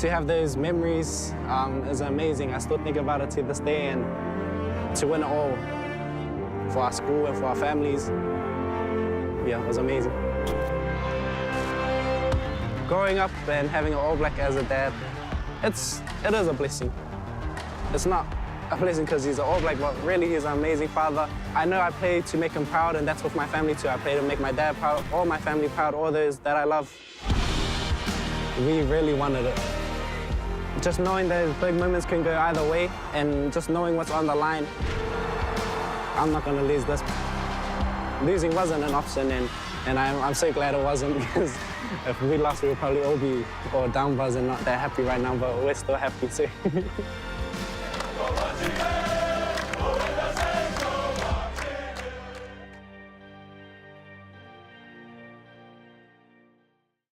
To have those memories is amazing. I still think about it to this day, and to win it all for our school and for our families, yeah, it was amazing. Growing up and having an All Black as a dad, it is a blessing. It's not a blessing because he's an All Black, but really he's an amazing father. I know I play to make him proud, and that's with my family too. I play to make my dad proud, all my family proud, all those that I love. We really wanted it. Just knowing those big moments can go either way, and just knowing what's on the line, I'm not gonna lose this. Losing wasn't an option, and I'm so glad it wasn't, because if we lost, we would probably all be down buzz and not that happy right now, but we're still happy too.